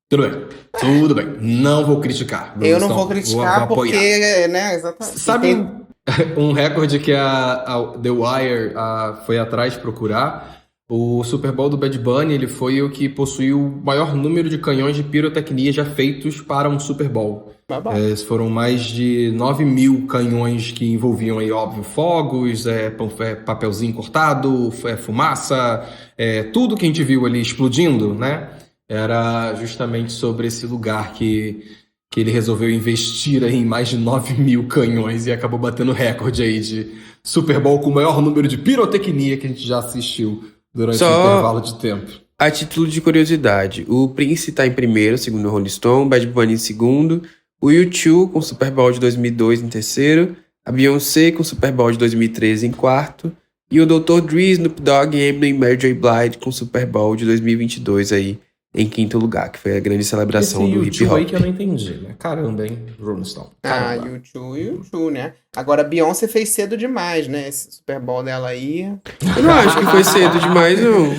Speaker 2: Tudo bem. Não vou criticar.
Speaker 1: Eu não vou criticar vou porque, né, exatamente.
Speaker 2: Sabe um recorde que a The Wire foi atrás procurar? O Super Bowl do Bad Bunny, ele foi o que possuiu o maior número de canhões de pirotecnia já feitos para um Super Bowl. Foram mais de 9 mil canhões que envolviam aí, óbvio, fogos, papelzinho cortado, fumaça, tudo que a gente viu ali explodindo, né? era justamente sobre esse lugar que ele resolveu investir aí em mais de 9 mil canhões e acabou batendo recorde aí de Super Bowl com o maior número de pirotecnia que a gente já assistiu durante um intervalo de tempo.
Speaker 3: A título de curiosidade, o Prince tá em primeiro, segundo o Rolling Stone, Bad Bunny em segundo, o U2 com Super Bowl de 2002 em terceiro, a Beyoncé com Super Bowl de 2013 em quarto, e o Dr. Dre, Snoop Dogg, Eminem e Mary J. Blige com Super Bowl de 2022 aí em quinto lugar, que foi a grande celebração do hip hop.
Speaker 2: Aí que eu não entendi, né? Caramba, hein, Rolling Stone. Caramba.
Speaker 1: U2, né? Agora, a Beyoncé fez cedo demais, né? Esse Super Bowl dela aí.
Speaker 3: Eu não acho que foi cedo demais, não.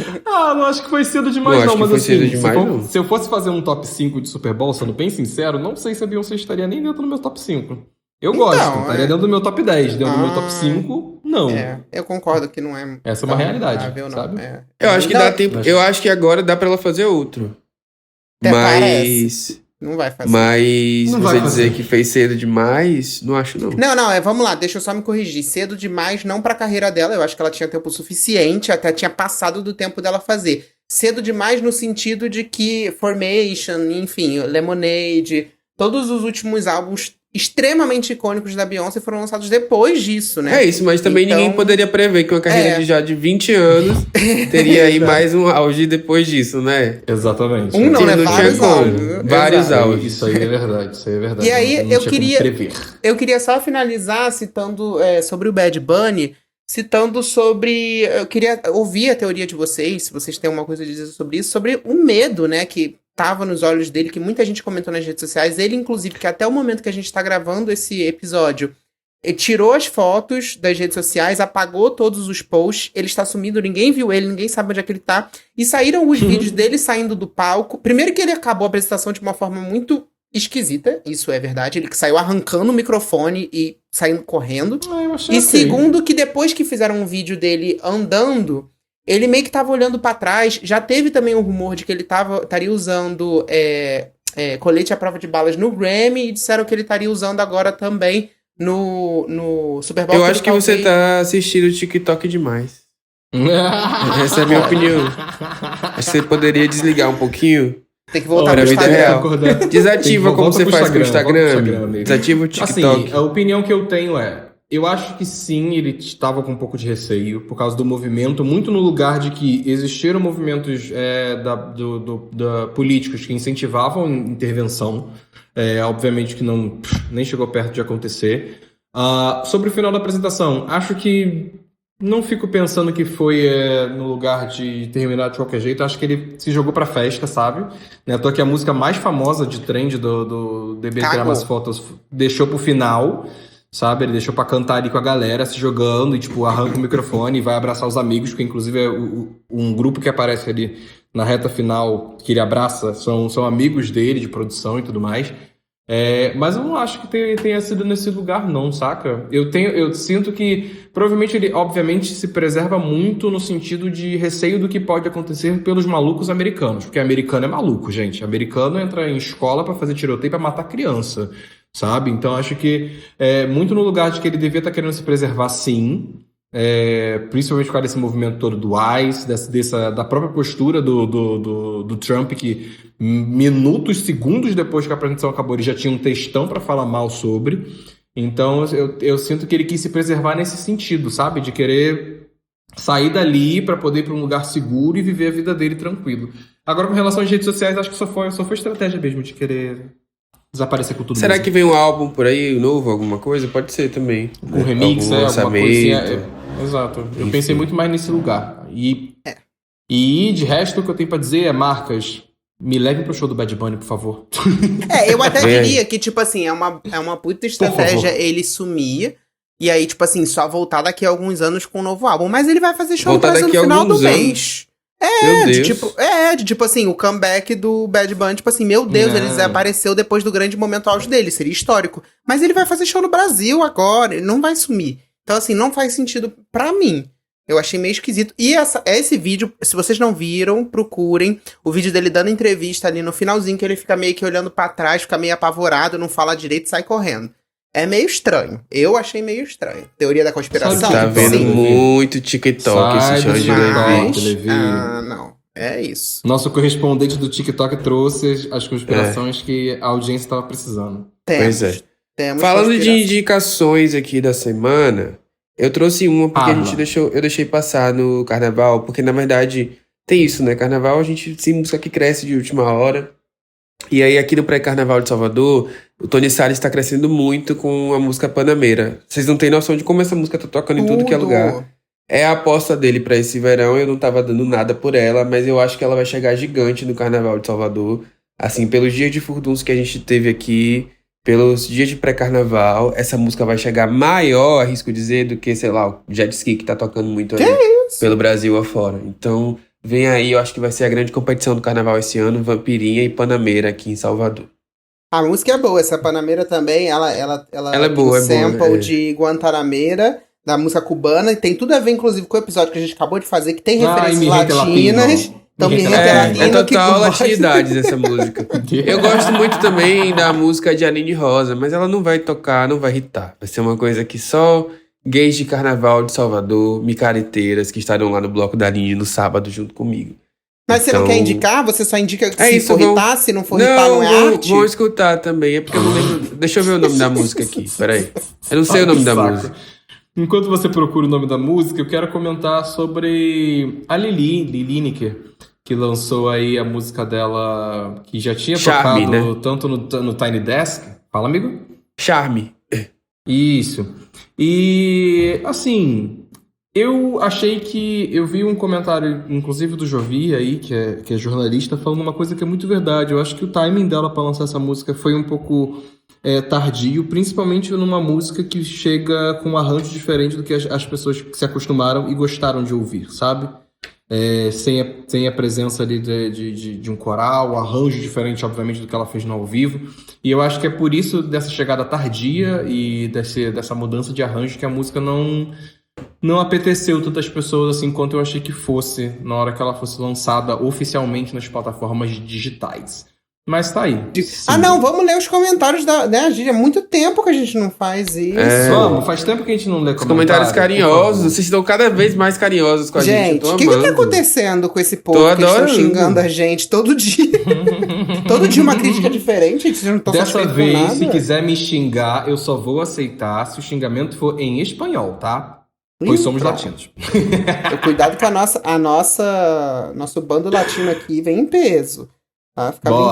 Speaker 2: Não acho que foi cedo demais,
Speaker 3: não. Mas
Speaker 2: assim,
Speaker 3: demais,
Speaker 2: se eu fosse fazer um top 5 de Super Bowl, sendo bem sincero, não sei se a Beyoncé estaria nem dentro do meu top 5. Eu gosto, estaria dentro do meu top 10. Dentro do meu top 5, não.
Speaker 1: Eu concordo que não é.
Speaker 2: Essa é uma realidade, sabe?
Speaker 3: Eu acho que dá tempo. Eu acho que agora dá pra ela fazer outro. Mas.
Speaker 1: Parece. Não vai fazer.
Speaker 3: Mas não você dizer que fez cedo demais, não acho não.
Speaker 1: Não, vamos lá, deixa eu só me corrigir. Cedo demais, não pra carreira dela, eu acho que ela tinha tempo suficiente, até tinha passado do tempo dela fazer. Cedo demais no sentido de que Formation, enfim, Lemonade, todos os últimos álbuns extremamente icônicos da Beyoncé foram lançados depois disso, né?
Speaker 3: É isso, mas também ninguém poderia prever que uma carreira de 20 anos teria aí mais um auge depois disso, né?
Speaker 2: Exatamente.
Speaker 1: Não tinha como.
Speaker 3: Vários auges.
Speaker 2: Isso aí é verdade.
Speaker 1: E aí eu queria só finalizar citando sobre o Bad Bunny, citando sobre... Eu queria ouvir a teoria de vocês, se vocês têm alguma coisa a dizer sobre isso, sobre o medo, né, que tava nos olhos dele, que muita gente comentou nas redes sociais. Ele, inclusive, que até o momento que a gente tá gravando esse episódio, ele tirou as fotos das redes sociais, apagou todos os posts, ele está sumido, ninguém viu ele, ninguém sabe onde é que ele tá. E saíram os vídeos dele saindo do palco. Primeiro que ele acabou a apresentação de uma forma muito esquisita, isso é verdade. Ele saiu arrancando o microfone e saindo correndo. Segundo que depois que fizeram um vídeo dele andando, ele meio que tava olhando pra trás. Já teve também um rumor de que ele estaria usando colete à prova de balas no Grammy, e disseram que ele estaria usando agora também no Super Bowl.
Speaker 3: Eu acho que você tá assistindo o TikTok demais. Essa é a minha opinião. Acho que você poderia desligar um pouquinho.
Speaker 1: Tem que voltar pra vida
Speaker 3: real. Desativa como você faz com o Instagram. Desativa o TikTok.
Speaker 2: Assim, a opinião que eu tenho eu acho que sim, ele estava com um pouco de receio por causa do movimento, muito no lugar de que existiram movimentos políticos que incentivavam intervenção. Obviamente que nem chegou perto de acontecer. Sobre o final da apresentação, acho que não fico pensando que foi no lugar de terminar de qualquer jeito. Acho que ele se jogou pra festa, sabe? Tô que a música mais famosa de trend do DB Tirar Umas Fotos deixou pro final, sabe? Ele deixou pra cantar ali com a galera, se jogando, e tipo, arranca o microfone e vai abraçar os amigos, que inclusive é um grupo que aparece ali na reta final, que ele abraça, são amigos dele, de produção e tudo mais. Mas eu não acho que tenha sido nesse lugar não, saca? Eu sinto que provavelmente ele, obviamente, se preserva muito no sentido de receio do que pode acontecer pelos malucos americanos, porque americano é maluco, gente. Americano entra em escola pra fazer tiroteio pra matar criança, sabe? Então acho que muito no lugar de que ele devia estar querendo se preservar, sim. Principalmente por causa desse movimento todo do ICE, da própria postura do Trump, que minutos, segundos depois que a apresentação acabou, ele já tinha um textão para falar mal sobre. Então eu sinto que ele quis se preservar nesse sentido, sabe? De querer sair dali para poder ir para um lugar seguro e viver a vida dele tranquilo. Agora, com relação às redes sociais, acho que só foi estratégia mesmo de querer desaparecer com tudo.
Speaker 3: Será que vem um álbum por aí novo, alguma coisa? Pode ser também.
Speaker 2: Um remix, alguma coisa. Exato. Eu pensei muito mais nesse lugar. E de resto, o que eu tenho pra dizer é, marcas, me levem pro show do Bad Bunny, por favor.
Speaker 1: Eu até diria que, tipo assim, é uma puta estratégia ele sumir, e aí, tipo assim, só voltar daqui a alguns anos com um novo álbum. Mas ele vai fazer show no Brasil no final do mês. Tipo assim, o comeback do Bad Bunny, tipo assim, meu Deus, ele desapareceu depois do grande momento auge dele, seria histórico. Mas ele vai fazer show no Brasil agora, ele não vai sumir. Então, assim, não faz sentido pra mim. Eu achei meio esquisito. E esse vídeo, se vocês não viram, procurem o vídeo dele dando entrevista ali no finalzinho, que ele fica meio que olhando pra trás, fica meio apavorado, não fala direito e sai correndo. É meio estranho. Eu achei meio estranho. Teoria da conspiração?
Speaker 3: Tá vendo muito TikTok esse show de Levi.
Speaker 1: Não. É isso.
Speaker 2: Nosso correspondente do TikTok trouxe as conspirações que a audiência estava precisando.
Speaker 3: Pois é.
Speaker 1: Temos
Speaker 3: Falando de indicações aqui da semana, eu trouxe uma porque eu deixei passar no carnaval, porque na verdade tem isso, né? Carnaval a gente tem música que cresce de última hora. E aí aqui no pré-carnaval de Salvador, o Tony Salles está crescendo muito com a música Panameira. Vocês não têm noção de como essa música tá tocando em tudo que é lugar. É a aposta dele pra esse verão, eu não tava dando nada por ela, mas eu acho que ela vai chegar gigante no Carnaval de Salvador. Assim, pelos dias de furduns que a gente teve aqui, pelos dias de pré-carnaval, essa música vai chegar maior, arrisco dizer, do que, sei lá, o Jet Ski que tá tocando muito aí pelo Brasil afora. Então, vem aí, eu acho que vai ser a grande competição do Carnaval esse ano, Vampirinha e Panameira aqui em Salvador.
Speaker 1: A música é boa, essa Panameira também, ela
Speaker 3: é boa,
Speaker 1: sample de Guantanameira, da música cubana, e tem tudo a ver, inclusive, com o episódio que a gente acabou de fazer, que tem referências latinas. Então,
Speaker 3: é total latinidades essa música. Eu gosto muito também da música de Aline Rosa, mas ela não vai tocar, não vai irritar. Vai ser uma coisa que só gays de carnaval de Salvador, micareteiras, que estarão lá no bloco da Aline no sábado junto comigo.
Speaker 1: Mas você não quer indicar? Você só indica se for irritar, se não for irritar não é arte?
Speaker 3: Vão escutar também, é porque eu não lembro. Deixa eu ver o nome da música aqui, peraí. Eu não sei o nome da música.
Speaker 2: Enquanto você procura o nome da música, eu quero comentar sobre a Lili Lineker, que lançou aí a música dela, que já tinha
Speaker 3: Charme,
Speaker 2: tocado
Speaker 3: né?
Speaker 2: tanto no Tiny Desk. Fala, amigo?
Speaker 3: Charme.
Speaker 2: Isso. E, assim, eu achei que... Eu vi um comentário, inclusive do Jovi aí, que é jornalista, falando uma coisa que é muito verdade. Eu acho que o timing dela para lançar essa música foi um pouco... tardio, principalmente numa música que chega com um arranjo diferente do que as pessoas que se acostumaram e gostaram de ouvir, sabe? Sem a presença ali de um coral, um arranjo diferente, obviamente, do que ela fez no ao vivo. E eu acho que é por isso, dessa chegada tardia e dessa mudança de arranjo, que a música não apeteceu tantas pessoas assim quanto eu achei que fosse na hora que ela fosse lançada oficialmente nas plataformas digitais. Mas tá aí.
Speaker 1: Não, vamos ler os comentários né? É muito tempo que a gente não faz isso.
Speaker 2: Vamos, faz tempo que a gente não lê
Speaker 3: comentários carinhosos. Vocês estão cada vez mais carinhosos com a gente.
Speaker 1: Gente, o que tá acontecendo com esse povo que estão xingando a gente todo dia? Todo dia uma crítica diferente, gente. Não tô
Speaker 2: Dessa vez,
Speaker 1: com nada.
Speaker 2: se quiser me xingar, eu só vou aceitar se o xingamento for em espanhol, tá? Pois somos latinos.
Speaker 1: Cuidado que nosso bando latino aqui vem em peso.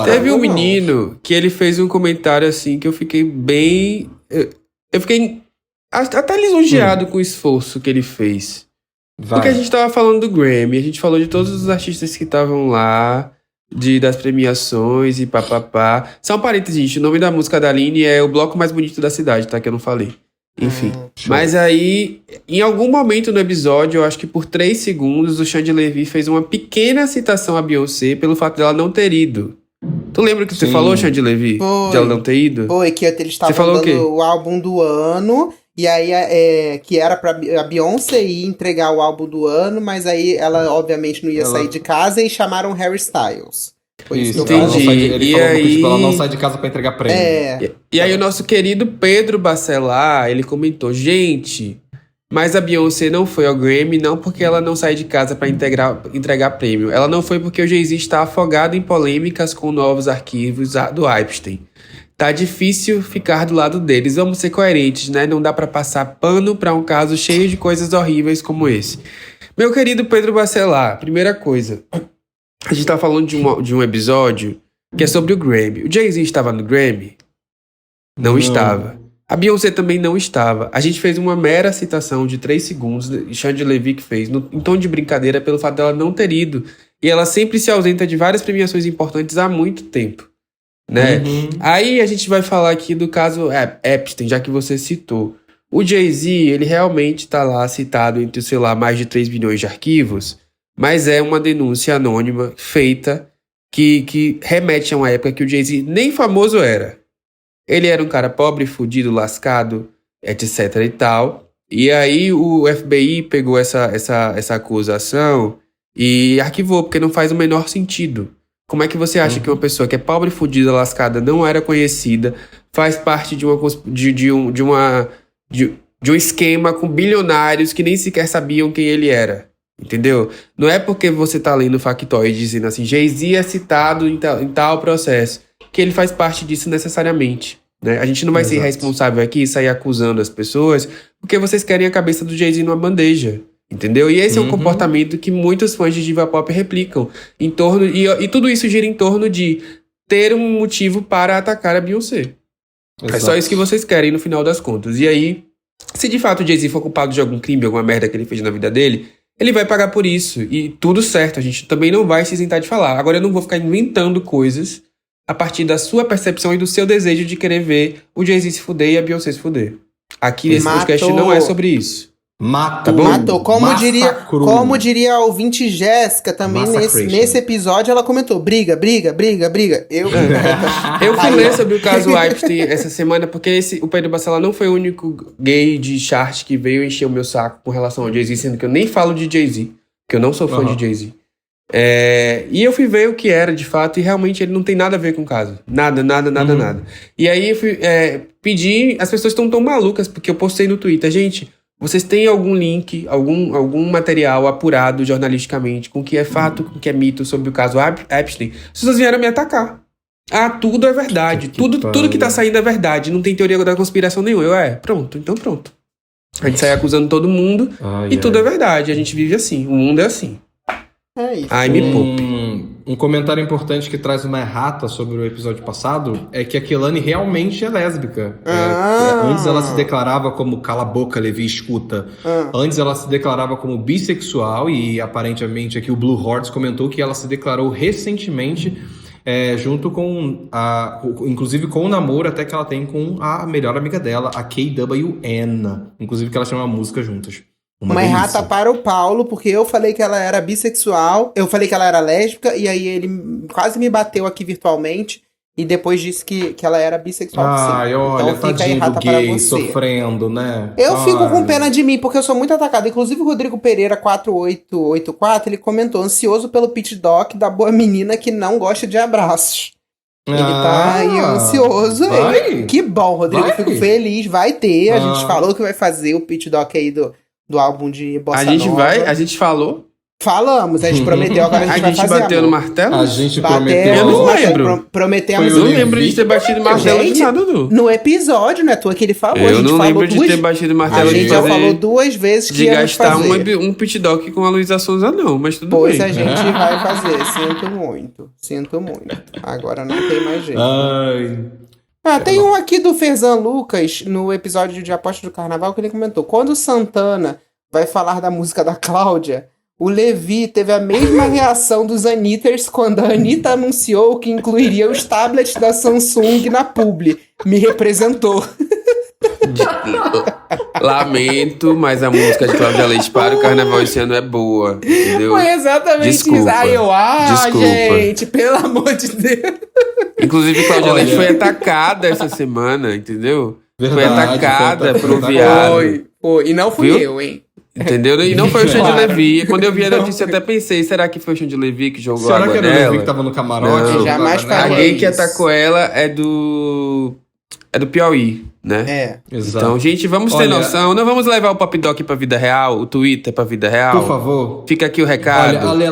Speaker 3: Teve um menino que ele fez um comentário assim que eu fiquei bem... Eu fiquei até lisonjeado com o esforço que ele fez. Porque a gente tava falando do Grammy, a gente falou de todos os artistas que estavam lá, das premiações e papapá. Só um parênteses, gente, o nome da música da Aline é O Bloco Mais Bonito da Cidade, tá? Que eu não falei. Enfim. Mas aí, em algum momento no episódio, eu acho que por 3 segundos, o Xande Levi fez uma pequena citação a Beyoncé pelo fato dela não ter ido. Tu lembra que você falou, Xande Levi? De ela não ter ido?
Speaker 1: Foi, que eles estavam dando o álbum do ano, e aí que era pra a Beyoncé ir entregar o álbum do ano, mas aí ela obviamente não ia sair de casa e chamaram Harry Styles.
Speaker 2: Foi isso, entendi. Ele falou que ela não sai de casa pra entregar prêmio.
Speaker 3: E aí o nosso querido Pedro Bacelar, ele comentou, gente, mas a Beyoncé não foi ao Grammy não porque ela não sai de casa pra entregar prêmio. Ela não foi porque o Jay-Z está afogado em polêmicas com novos arquivos do Epstein. Tá difícil ficar do lado deles. Vamos ser coerentes, né? Não dá pra passar pano pra um caso cheio de coisas horríveis como esse. Meu querido Pedro Bacelar, primeira coisa... A gente tá falando de um episódio que é sobre o Grammy. O Jay-Z estava no Grammy? Não estava. A Beyoncé também não estava. A gente fez uma mera citação de 3 segundos, Xande Levi que fez, em tom de brincadeira, pelo fato dela não ter ido. E ela sempre se ausenta de várias premiações importantes há muito tempo. Né? Aí a gente vai falar aqui do caso Epstein, já que você citou. O Jay-Z, ele realmente tá lá citado entre, sei lá, mais de 3 bilhões de arquivos, mas é uma denúncia anônima feita que remete a uma época que o Jay-Z nem famoso era. Ele era um cara pobre, fudido, lascado, etc e tal. E aí o FBI pegou essa acusação e arquivou, porque não faz o menor sentido. Como é que você acha que uma pessoa que é pobre, fudida, lascada, não era conhecida, faz parte de um esquema com bilionários que nem sequer sabiam quem ele era? Entendeu? Não é porque você tá lendo o factoide dizendo assim, Jay-Z é citado em tal processo, que ele faz parte disso necessariamente. Né? A gente não vai ser responsável aqui e sair acusando as pessoas porque vocês querem a cabeça do Jay-Z numa bandeja. Entendeu? E esse é um comportamento que muitos fãs de diva pop replicam. E tudo isso gira em torno de ter um motivo para atacar a Beyoncé. Exato. É só isso que vocês querem no final das contas. E aí, se de fato o Jay-Z for culpado de algum crime, alguma merda que ele fez na vida dele, ele vai pagar por isso. E tudo certo, a gente também não vai se isentar de falar. Agora eu não vou ficar inventando coisas a partir da sua percepção e do seu desejo de querer ver o Jay-Z se fuder e a Beyoncé se fuder. Aqui nesse podcast não é sobre isso.
Speaker 1: Matou. Como diria a ouvinte Jéssica também nesse episódio, ela comentou: briga. Eu
Speaker 3: fui ler sobre o caso Epstein essa semana, porque o Pedro Bacelar não foi o único gay de chart que veio encher o meu saco com relação ao Jay-Z, sendo que eu nem falo de Jay-Z, porque eu não sou fã de Jay-Z. E eu fui ver o que era de fato, e realmente ele não tem nada a ver com o caso. Nada. E aí eu fui pedir, as pessoas estão tão malucas, porque eu postei no Twitter, gente, vocês têm algum link, algum material apurado jornalisticamente com o que é fato, com o que é mito sobre o caso Epstein? As pessoas vieram me atacar. Tudo é verdade. Tudo que tá saindo é verdade. Não tem teoria da conspiração nenhuma. Pronto. A gente sai acusando todo mundo tudo é verdade. A gente vive assim. O mundo é assim.
Speaker 1: É isso.
Speaker 3: Ai, me poupe.
Speaker 2: Um comentário importante que traz uma errata sobre o episódio passado é que a Kehlani realmente é lésbica. Antes ela se declarava como cala a boca, Levi, escuta. Antes ela se declarava como bissexual e aparentemente aqui o Blue Hordes comentou que ela se declarou recentemente junto com inclusive com o namoro até que ela tem com a melhor amiga dela, a KWN. Inclusive que ela chama a música juntas.
Speaker 1: Uma errata para o Paulo, porque eu falei que ela era bissexual, eu falei que ela era lésbica, e aí ele quase me bateu aqui virtualmente, e depois disse que ela era bissexual.
Speaker 2: Olha,
Speaker 1: então fica a errata
Speaker 2: gay
Speaker 1: para você.
Speaker 2: Sofrendo, né?
Speaker 1: Eu fico com pena de mim, porque eu sou muito atacado. Inclusive o Rodrigo Pereira, 4884, ele comentou, ansioso pelo pit doc da boa menina que não gosta de abraços. Ele tá aí ansioso. Que bom, Rodrigo, fico feliz, vai ter. A gente falou que vai fazer o pit doc aí do álbum de Bossa Nova.
Speaker 3: A gente falou?
Speaker 1: Falamos, a gente prometeu, agora a gente vai fazer.
Speaker 3: A gente bateu no martelo?
Speaker 2: A gente prometeu.
Speaker 3: Eu não lembro.
Speaker 1: Prometemos.
Speaker 3: Eu não lembro de ter batido martelo de nada, Dudu.
Speaker 1: No episódio, né? Tu que ele falou.
Speaker 3: Eu não lembro de ter batido martelo
Speaker 1: a gente já falou 2 vezes que ia
Speaker 3: gastar um pit doc com a Luísa Sonza, não, mas tudo
Speaker 1: bem. Pois a gente vai fazer, sinto muito. Agora não tem mais jeito. Tem um aqui do Ferzan Lucas, no episódio de Aposta do Carnaval, que ele comentou: quando o Santana vai falar da música da Cláudia, o Levi teve a mesma reação dos Anitters quando a Anitta anunciou que incluiria os tablets da Samsung na publi. Me representou.
Speaker 3: Lamento, mas a música de Cláudia Leite para o Carnaval esse ano é boa, entendeu?
Speaker 1: Foi exatamente isso. Gente, pelo amor de Deus.
Speaker 3: Inclusive, Cláudia Leite foi atacada essa semana, entendeu?
Speaker 2: Verdade,
Speaker 3: foi atacada por um viado.
Speaker 1: Foi. E não fui eu, hein?
Speaker 3: Entendeu? E não foi o Xande Levi. Quando eu vi a notícia, até pensei, será que foi o Xande Levi que jogou
Speaker 2: será
Speaker 3: água
Speaker 2: que
Speaker 3: nela?
Speaker 2: Será que era o Levi que tava no camarote?
Speaker 1: Não, jamais faria.
Speaker 3: A gay que atacou ela é do Piauí, né?
Speaker 2: Exato.
Speaker 3: Então, gente, vamos ter noção. Não vamos levar o Pop Doc pra vida real, o Twitter pra vida real.
Speaker 2: Por favor.
Speaker 3: Fica aqui o recado.
Speaker 2: Olha,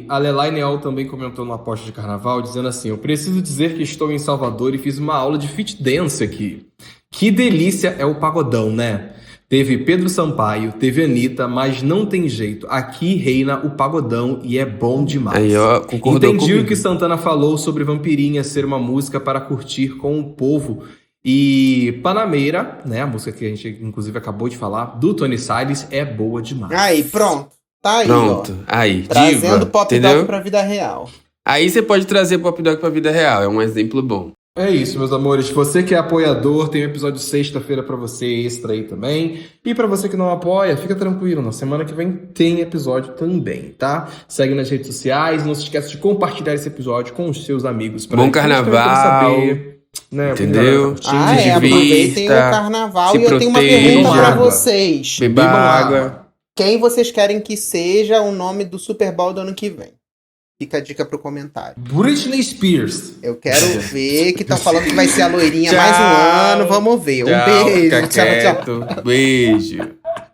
Speaker 2: a Lelai Neal também comentou no Aposta de Carnaval, dizendo assim: eu preciso dizer que estou em Salvador e fiz uma aula de fit dance aqui. Que delícia é o pagodão, né? Teve Pedro Sampaio, teve Anitta, mas não tem jeito. Aqui reina o pagodão e é bom demais.
Speaker 3: Aí, ó, concordou
Speaker 2: Entendi
Speaker 3: comigo.
Speaker 2: o que Santana falou sobre Vampirinha ser uma música para curtir com o povo. E Panameira, né, a música que a gente inclusive acabou de falar, do Tony Salles, é boa demais.
Speaker 1: Aí, pronto. Tá aí,
Speaker 3: pronto.
Speaker 1: ó.
Speaker 3: Aí,
Speaker 1: trazendo Pop
Speaker 3: entendeu?
Speaker 1: Doc pra vida real.
Speaker 3: Aí você pode trazer Pop Doc pra vida real, é um exemplo bom.
Speaker 2: É isso, meus amores. Você que é apoiador, tem um episódio sexta-feira pra você extra aí também. E pra você que não apoia, fica tranquilo. Na semana que vem tem episódio também, tá? Segue nas redes sociais. Não se esqueça de compartilhar esse episódio com os seus amigos.
Speaker 3: Bom carnaval.
Speaker 2: Saber, né,
Speaker 3: entendeu?
Speaker 1: Aproveitem o carnaval. E eu tenho uma pergunta pra vocês.
Speaker 3: Bebam água.
Speaker 1: Quem vocês querem que seja o nome do Super Bowl do ano que vem? Fica a dica pro comentário.
Speaker 2: Britney Spears.
Speaker 1: Eu quero ver, que estão falando que vai ser a loirinha mais um ano. Vamos ver. Um beijo.
Speaker 3: Tchau. Beijo.